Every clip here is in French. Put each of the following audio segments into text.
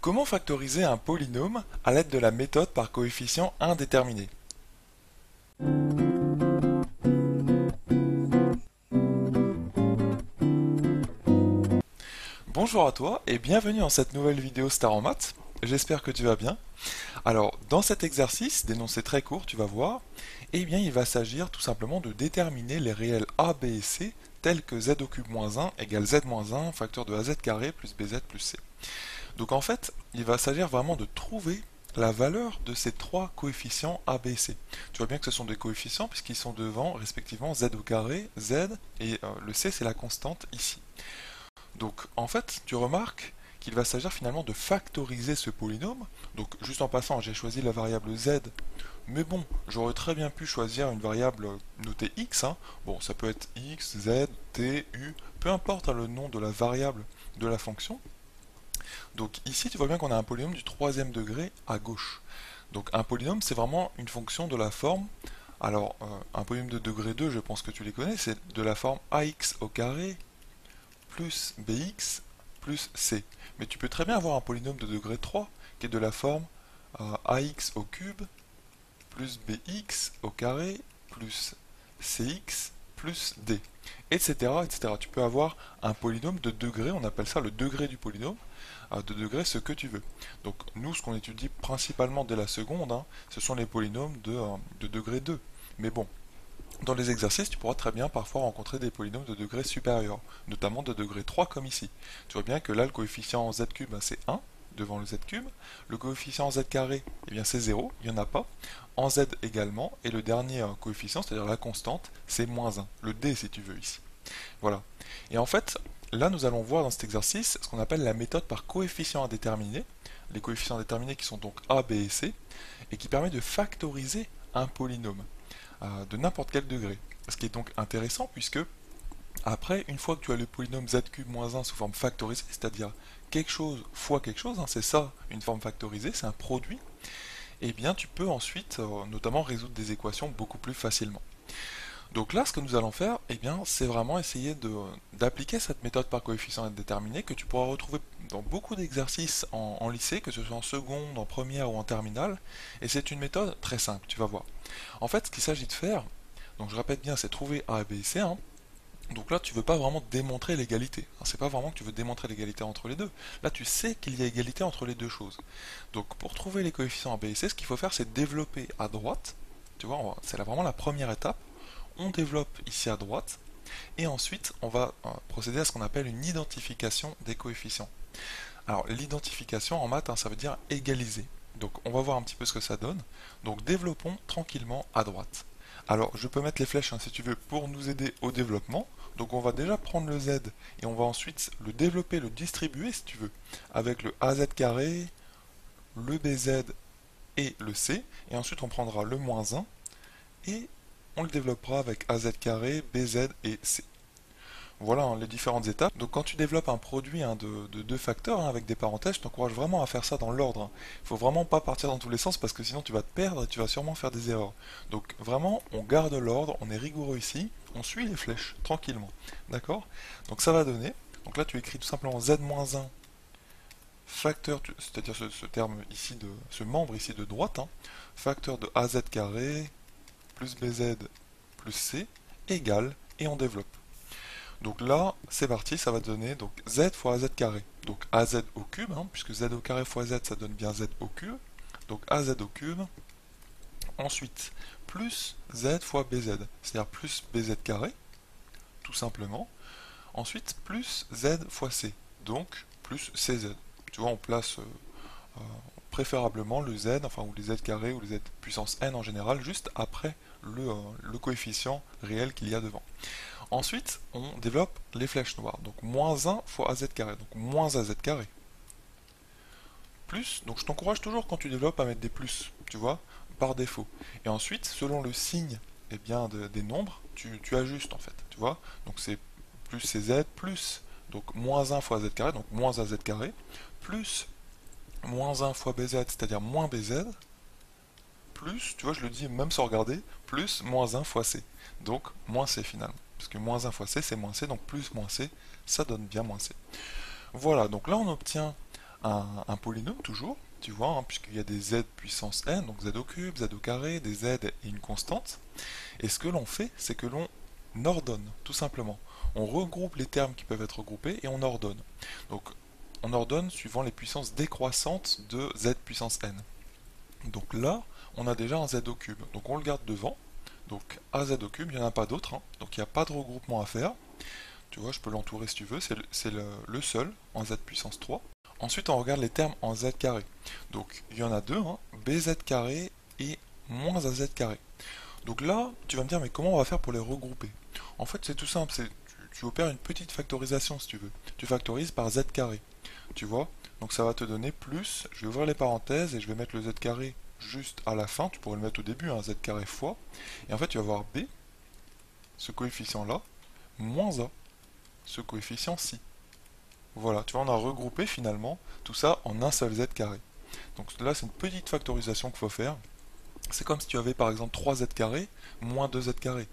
Comment factoriser un polynôme à l'aide de la méthode par coefficient indéterminé? Bonjour à toi et bienvenue dans cette nouvelle vidéo Star en maths. J'espère que tu vas bien. Alors, dans cet exercice, d'énoncé très court, tu vas voir, eh bien, il va s'agir tout simplement de déterminer les réels a, b et c tels que z au cube moins 1 égale z moins 1 facteur de az carré plus bz plus c. Donc en fait, il va s'agir vraiment de trouver la valeur de ces trois coefficients a, b et c. Tu vois bien que ce sont des coefficients puisqu'ils sont devant respectivement z au carré, z et le c c'est la constante ici. Donc en fait, tu remarques qu'il va s'agir finalement de factoriser ce polynôme. Donc juste en passant, j'ai choisi la variable z, mais bon, j'aurais très bien pu choisir une variable notée x, hein. Bon, ça peut être x, z, t, u, peu importe, hein, le nom de la variable de la fonction. Donc ici, tu vois bien qu'on a un polynôme du troisième degré à gauche. Donc un polynôme, c'est vraiment une fonction de la forme. Alors, un polynôme de degré 2, je pense que tu les connais, c'est de la forme ax au carré plus bx plus c. Mais tu peux très bien avoir un polynôme de degré 3 qui est de la forme ax au cube plus bx au carré plus cx plus d, etc., etc. Tu peux avoir un polynôme de degré, on appelle ça le degré du polynôme, de degré ce que tu veux. Donc nous, ce qu'on étudie principalement dès la seconde, hein, ce sont les polynômes de degré 2. Mais bon, dans les exercices, tu pourras très bien parfois rencontrer des polynômes de degré supérieur, notamment de degré 3 comme ici. Tu vois bien que là, le coefficient z cube, c'est 1 devant le z cube. Le coefficient z carré, eh bien c'est 0, il n'y en a pas. En z également, et le dernier coefficient, c'est-à-dire la constante, c'est moins 1, le d si tu veux ici. Voilà. Et en fait, là nous allons voir dans cet exercice ce qu'on appelle la méthode par coefficient indéterminé, les coefficients indéterminés qui sont donc a, b et c, et qui permet de factoriser un polynôme de n'importe quel degré. Ce qui est donc intéressant puisque après, une fois que tu as le polynôme z cube moins 1 sous forme factorisée, c'est-à-dire quelque chose fois quelque chose, hein, c'est ça une forme factorisée, c'est un produit, et bien tu peux ensuite notamment résoudre des équations beaucoup plus facilement. Donc là, ce que nous allons faire, eh bien, c'est vraiment essayer d'appliquer cette méthode par coefficient indéterminé que tu pourras retrouver dans beaucoup d'exercices en lycée, que ce soit en seconde, en première ou en terminale, et c'est une méthode très simple, tu vas voir. En fait, ce qu'il s'agit de faire, donc je répète bien, c'est trouver A, B et C, hein. Donc là, tu ne veux pas vraiment démontrer l'égalité. C'est pas vraiment que tu veux démontrer l'égalité entre les deux. Là, tu sais qu'il y a égalité entre les deux choses. Donc pour trouver les coefficients A, B et C, ce qu'il faut faire, c'est développer à droite. Tu vois, c'est vraiment la première étape. On développe ici à droite, et ensuite on va procéder à ce qu'on appelle une identification des coefficients. Alors l'identification en maths, hein, ça veut dire égaliser. Donc on va voir un petit peu ce que ça donne. Donc développons tranquillement à droite. Alors je peux mettre les flèches hein, si tu veux pour nous aider au développement. Donc on va déjà prendre le z et on va ensuite le développer, le distribuer si tu veux, avec le az carré, le bz et le c. Et ensuite on prendra le moins 1 et on le développera avec az carré, bz et c. Voilà hein, les différentes étapes. Donc quand tu développes un produit hein, de deux facteurs hein, avec des parenthèses, je t'encourage vraiment à faire ça dans l'ordre. Hein. Il faut vraiment pas partir dans tous les sens parce que sinon tu vas te perdre et tu vas sûrement faire des erreurs. Donc vraiment, on garde l'ordre, on est rigoureux ici, on suit les flèches tranquillement. D'accord? Donc ça va donner. Donc là tu écris tout simplement z-1 facteur, c'est-à-dire ce terme ici ce membre ici de droite, hein, facteur de az carré plus bz plus c égale et on développe. Donc là, c'est parti, ça va donner donc z fois az carré. Donc az au cube, hein, puisque z au carré fois z, ça donne bien z au cube. Donc az au cube. Ensuite, plus z fois bz, c'est-à-dire plus bz carré, tout simplement. Ensuite, plus z fois c, donc plus cz. Tu vois, on place préférablement le z, enfin ou les z carrés ou les z puissance n en général, juste après le coefficient réel qu'il y a devant. Ensuite, on développe les flèches noires. Donc moins 1 fois az carré. Donc moins az carré. Plus, donc je t'encourage toujours quand tu développes à mettre des plus, tu vois, par défaut. Et ensuite, selon le signe eh bien, des nombres, tu ajustes en fait, tu vois. Donc c'est plus cz, plus, donc moins 1 fois az carré, donc moins az carré, plus moins 1 fois bz, c'est-à-dire moins bz, plus, tu vois, je le dis même sans regarder, plus moins 1 fois c. Donc moins c finalement. Parce que moins 1 fois c, c'est moins c, donc plus moins c, ça donne bien moins c. Voilà, donc là on obtient un polynôme toujours, tu vois, hein, puisqu'il y a des z puissance n, donc z au cube, z au carré, des z et une constante. Et ce que l'on fait, c'est que l'on ordonne, tout simplement. On regroupe les termes qui peuvent être regroupés et on ordonne. Donc, on ordonne suivant les puissances décroissantes de z puissance n. Donc là, on a déjà un z au cube. Donc on le garde devant. Donc az au cube, il n'y en a pas d'autre. Hein. Donc il n'y a pas de regroupement à faire. Tu vois, je peux l'entourer si tu veux. C'est le seul en z puissance 3. Ensuite, on regarde les termes en z carré. Donc il y en a deux, hein, bz carré et moins az carré. Donc là, tu vas me dire, mais comment on va faire pour les regrouper? En fait, c'est tout simple. Tu opères une petite factorisation si tu veux. Tu factorises par z carré. Tu vois? Donc ça va te donner plus, je vais ouvrir les parenthèses et je vais mettre le z carré juste à la fin, tu pourrais le mettre au début, hein, z carré fois, et en fait tu vas voir b, ce coefficient-là, moins a, ce coefficient-ci. Voilà, tu vois, on a regroupé finalement tout ça en un seul z carré. Donc là c'est une petite factorisation qu'il faut faire. C'est comme si tu avais par exemple 3z carré moins 2z carré.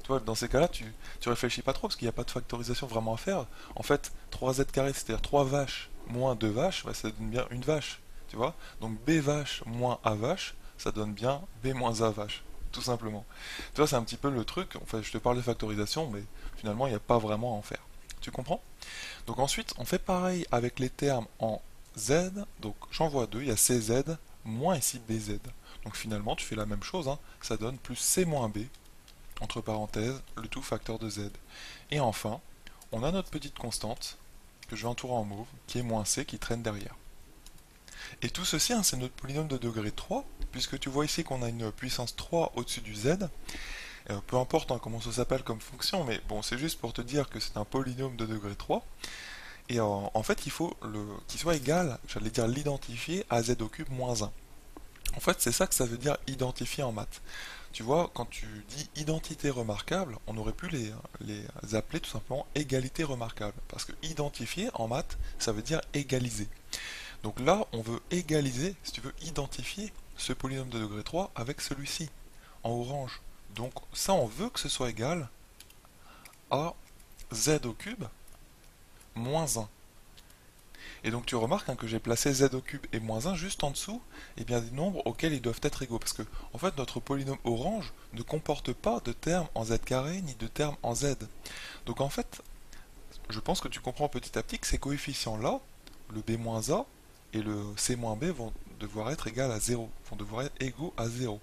Tu vois, dans ces cas-là, tu réfléchis pas trop parce qu'il n'y a pas de factorisation vraiment à faire. En fait, 3z carré, c'est-à-dire 3 vaches moins 2 vaches, bah, ça donne bien une vache. Tu vois? Donc b vache moins a vache, ça donne bien b moins a vache. Tout simplement. Tu vois, c'est un petit peu le truc. Enfin, je te parle de factorisation, mais finalement, il n'y a pas vraiment à en faire. Tu comprends? Donc ensuite, on fait pareil avec les termes en z. Donc j'en vois deux, il y a cz moins ici bz. Donc finalement, tu fais la même chose, hein. Ça donne plus c moins b, entre parenthèses, le tout facteur de z. Et enfin, on a notre petite constante, que je vais entourer en mauve, qui est moins c qui traîne derrière. Et tout ceci, hein, c'est notre polynôme de degré 3, puisque tu vois ici qu'on a une puissance 3 au-dessus du z. Peu importe, hein, comment ça s'appelle comme fonction, mais bon, c'est juste pour te dire que c'est un polynôme de degré 3. Et en fait, il faut qu'il soit égal, j'allais dire l'identifier, à z au cube moins 1. En fait, c'est ça que ça veut dire identifier en maths. Tu vois, quand tu dis identité remarquable, on aurait pu les appeler tout simplement égalité remarquable. Parce que identifier en maths, ça veut dire égaliser. Donc là, on veut égaliser, si tu veux, identifier ce polynôme de degré 3 avec celui-ci, en orange. Donc ça, on veut que ce soit égal à z au cube moins 1. Et donc tu remarques, hein, que j'ai placé z au cube et moins 1 juste en dessous, et bien des nombres auxquels ils doivent être égaux. Parce que en fait notre polynôme orange ne comporte pas de termes en z carré ni de termes en z. Donc en fait, je pense que tu comprends petit à petit que ces coefficients-là, le b-a et le c-b vont devoir être égaux à 0, vont devoir être égaux à 0.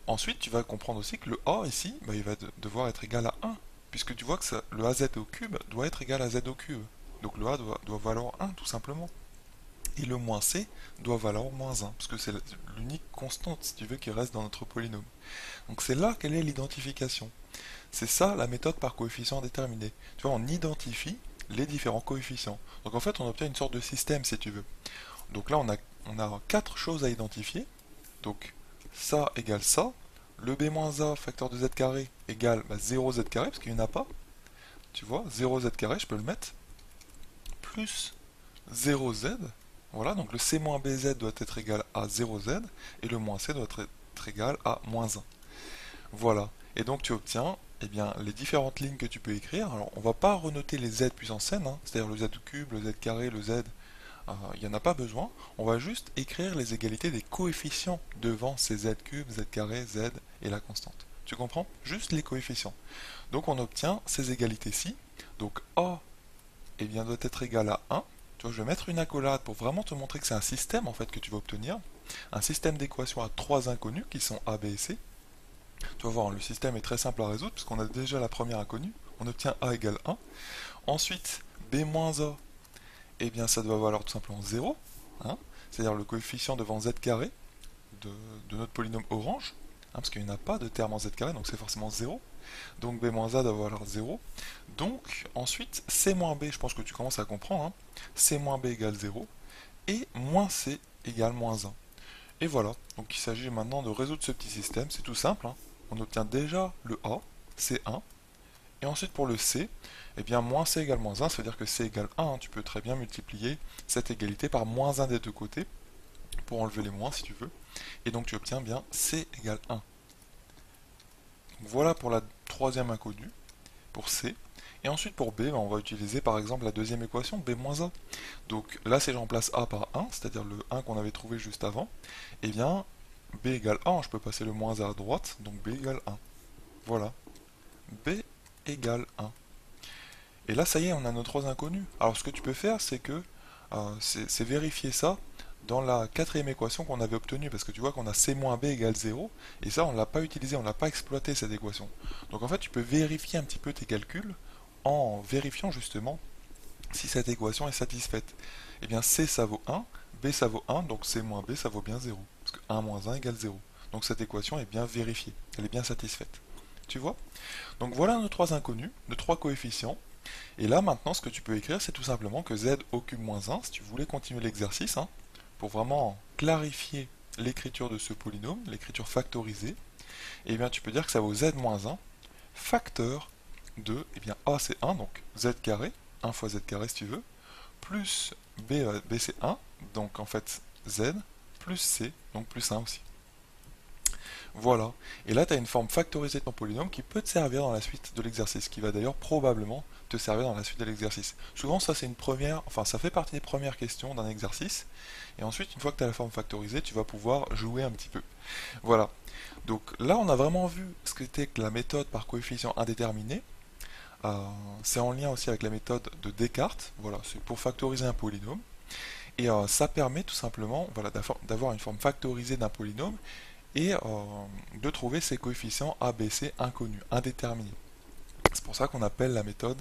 Ensuite, tu vas comprendre aussi que le a ici, bah, il va devoir être égal à 1, puisque tu vois que le az au cube doit être égal à z au cube. Donc le a doit valoir 1 tout simplement. Et le moins c doit valoir moins 1, parce que c'est l'unique constante, si tu veux, qui reste dans notre polynôme. Donc c'est là quelle est l'identification. C'est ça la méthode par coefficient déterminé. Tu vois, on identifie les différents coefficients. Donc en fait, on obtient une sorte de système, si tu veux. Donc là, on a 4 choses à identifier. Donc ça égale ça. Le b-a facteur de z carré égale 0z carré, parce qu'il n'y en a pas. Tu vois, 0z carré, je peux le mettre. Plus 0z. Voilà, donc le c-bz doit être égal à 0z, et le moins c doit être égal à moins 1. Voilà, et donc tu obtiens, eh bien, les différentes lignes que tu peux écrire. Alors, on ne va pas renoter les z puissance n, hein, c'est-à-dire le z cube, le z carré, le z, il n'y en a pas besoin. On va juste écrire les égalités des coefficients devant ces z cube, z carré, z et la constante. Tu comprends? Juste les coefficients. Donc on obtient ces égalités-ci. Donc a, eh bien, doit être égal à 1. Tu vois, je vais mettre une accolade pour vraiment te montrer que c'est un système en fait que tu vas obtenir. Un système d'équations à 3 inconnus qui sont a, b et c. Tu vas voir, le système est très simple à résoudre puisqu'on a déjà la première inconnue. On obtient a égale 1. Ensuite, b moins a, eh bien ça doit valoir tout simplement 0. Hein, c'est-à-dire le coefficient devant z carré de notre polynôme orange. Hein, parce qu'il n'y en a pas de terme en z carré, donc c'est forcément 0. Donc b moins a doit valoir 0. Donc ensuite, c moins b, je pense que tu commences à comprendre. Hein, c moins b égale 0. Et moins c égale moins 1. Et voilà, donc il s'agit maintenant de résoudre ce petit système, c'est tout simple. Hein. On obtient déjà le a, c'est 1. Et ensuite pour le c, eh bien moins c égale moins 1, ça veut dire que c égale 1. Hein. Tu peux très bien multiplier cette égalité par moins 1 des deux côtés, pour enlever les moins si tu veux. Et donc tu obtiens bien c égale 1. Voilà pour la troisième inconnue, pour c. Et ensuite pour b, ben, on va utiliser par exemple la deuxième équation, b moins a. Donc là si je remplace a par 1, c'est-à-dire le 1 qu'on avait trouvé juste avant, eh bien b égale 1, je peux passer le moins a à droite, donc b égale 1. Voilà, b égale 1. Et là ça y est, on a nos trois inconnus. Alors ce que tu peux faire, c'est que c'est vérifier ça dans la quatrième équation qu'on avait obtenue, parce que tu vois qu'on a c moins b égale 0, et ça on ne l'a pas utilisé, on ne l'a pas exploité cette équation. Donc en fait tu peux vérifier un petit peu tes calculs en vérifiant justement si cette équation est satisfaite. Et bien c ça vaut 1, b ça vaut 1, donc c moins b ça vaut bien 0, parce que 1 moins 1 égale 0. Donc cette équation est bien vérifiée, elle est bien satisfaite. Tu vois? Donc voilà nos trois inconnus, nos trois coefficients. Et là maintenant ce que tu peux écrire c'est tout simplement que z au cube moins 1, si tu voulais continuer l'exercice, hein, pour vraiment clarifier l'écriture de ce polynôme, l'écriture factorisée, et bien tu peux dire que ça vaut z moins 1 facteur de, et bien a c'est 1, donc z carré, 1 fois z carré si tu veux, plus b c'est 1, donc en fait z, plus c, donc plus 1 aussi. Voilà, et là tu as une forme factorisée de ton polynôme qui peut te servir dans la suite de l'exercice, qui va d'ailleurs probablement te servir dans la suite de l'exercice. Souvent ça c'est une première, enfin ça fait partie des premières questions d'un exercice, et ensuite une fois que tu as la forme factorisée, tu vas pouvoir jouer un petit peu. Voilà, donc là on a vraiment vu ce qu'était que la méthode par coefficient indéterminé. C'est en lien aussi avec la méthode de Descartes, voilà, c'est pour factoriser un polynôme, et ça permet tout simplement voilà, d'avoir une forme factorisée d'un polynôme, et de trouver ses coefficients A, B, C inconnus, indéterminés. C'est pour ça qu'on appelle la méthode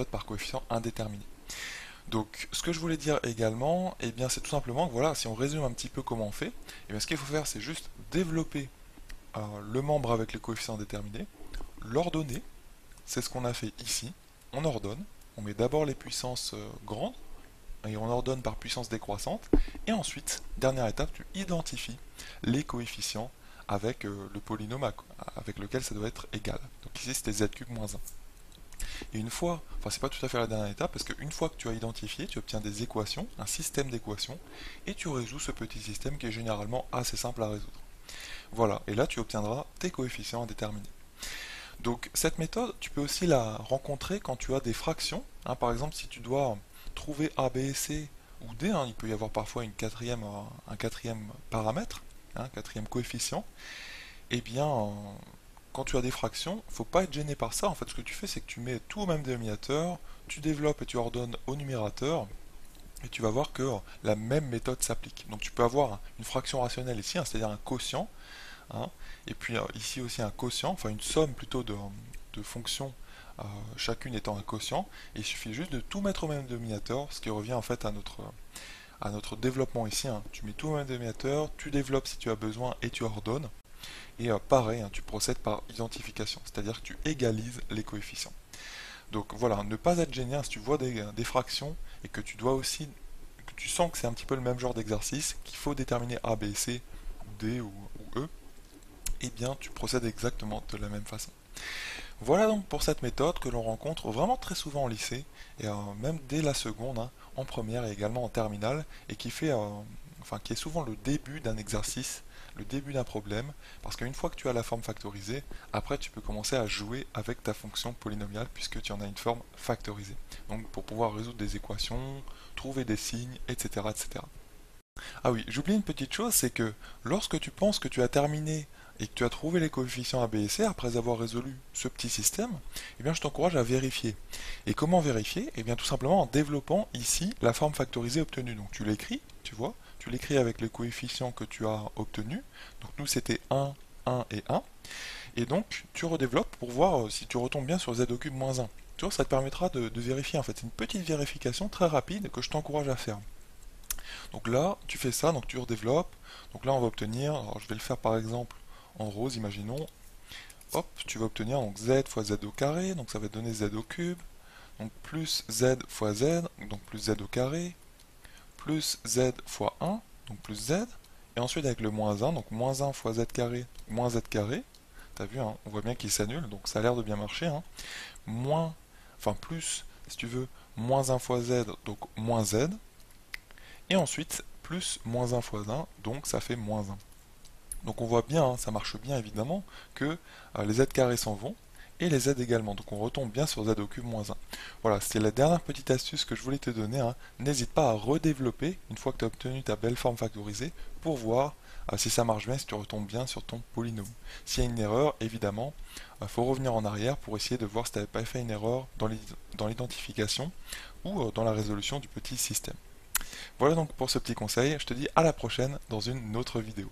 par coefficient indéterminé. Donc ce que je voulais dire également, eh bien, c'est tout simplement que voilà, si on résume un petit peu comment on fait, eh bien, ce qu'il faut faire c'est juste développer le membre avec les coefficients indéterminés, l'ordonner, c'est ce qu'on a fait ici, on ordonne, on met d'abord les puissances grandes, et on ordonne par puissance décroissante, et ensuite, dernière étape, tu identifies les coefficients avec le polynôme avec lequel ça doit être égal. Donc ici c'était z cube moins 1. Et une fois, enfin c'est pas tout à fait la dernière étape, parce qu'une fois que tu as identifié, tu obtiens des équations, un système d'équations, et tu résous ce petit système qui est généralement assez simple à résoudre. Voilà, et là tu obtiendras tes coefficients indéterminés. Donc cette méthode, tu peux aussi la rencontrer quand tu as des fractions. Hein, par exemple, si tu dois trouver A, B et C ou D, hein, il peut y avoir parfois un quatrième paramètre, un quatrième coefficient. Et bien, quand tu as des fractions, il ne faut pas être gêné par ça. En fait, ce que tu fais, c'est que tu mets tout au même dénominateur, tu développes et tu ordonnes au numérateur, et tu vas voir que la même méthode s'applique. Donc tu peux avoir une fraction rationnelle ici, hein, c'est-à-dire un quotient, hein, et puis ici aussi un quotient, enfin une somme plutôt de fonctions, chacune étant un quotient, et il suffit juste de tout mettre au même dénominateur, ce qui revient en fait à notre développement ici, hein. Tu mets tout au même dénominateur, tu développes si tu as besoin et tu ordonnes, et pareil, hein, tu procèdes par identification, c'est-à-dire que tu égalises les coefficients. Donc voilà, ne pas être gêné, hein, si tu vois des fractions et que tu dois aussi, que tu sens que c'est un petit peu le même genre d'exercice, qu'il faut déterminer A, B, C, D ou E, eh bien tu procèdes exactement de la même façon. Voilà donc pour cette méthode que l'on rencontre vraiment très souvent au lycée, et même dès la seconde, hein, en première et également en terminale, et qui fait, qui est souvent le début d'un exercice, le début d'un problème, parce qu'une fois que tu as la forme factorisée, après tu peux commencer à jouer avec ta fonction polynomiale puisque tu en as une forme factorisée. Donc pour pouvoir résoudre des équations, trouver des signes, etc. etc. Ah oui, j'oublie une petite chose, c'est que lorsque tu penses que tu as terminé et que tu as trouvé les coefficients A, B et C après avoir résolu ce petit système, eh bien je t'encourage à vérifier. Et comment vérifier? Eh bien tout simplement en développant ici la forme factorisée obtenue. Donc tu l'écris, tu vois, tu l'écris avec les coefficients que tu as obtenus. Donc nous c'était 1, 1 et 1. Et donc tu redéveloppes pour voir si tu retombes bien sur z au cube moins 1. Tu vois, ça te permettra de vérifier en fait. C'est une petite vérification très rapide que je t'encourage à faire. Donc là, tu fais ça, donc tu redéveloppes. Donc là, on va obtenir, alors je vais le faire par exemple en rose, imaginons. Hop, tu vas obtenir donc z fois z au carré, donc ça va te donner z au cube. Donc plus z fois z, donc plus z au carré. Plus z fois 1, donc plus z. Et ensuite avec le moins 1, donc moins 1 fois z carré, moins z carré. T'as vu, hein, on voit bien qu'il s'annule, donc ça a l'air de bien marcher. Hein. Plus, si tu veux, moins 1 fois z, donc moins z. Et ensuite, plus moins 1 fois 1, donc ça fait moins 1. Donc on voit bien, hein, ça marche bien évidemment, que les z carrés s'en vont, et les z également. Donc on retombe bien sur z au cube moins 1. Voilà, c'était la dernière petite astuce que je voulais te donner, hein. N'hésite pas à redévelopper une fois que tu as obtenu ta belle forme factorisée pour voir si ça marche bien, si tu retombes bien sur ton polynôme. S'il y a une erreur, évidemment, il faut revenir en arrière pour essayer de voir si tu n'avais pas fait une erreur dans l'identification ou dans la résolution du petit système. Voilà donc pour ce petit conseil, je te dis à la prochaine dans une autre vidéo.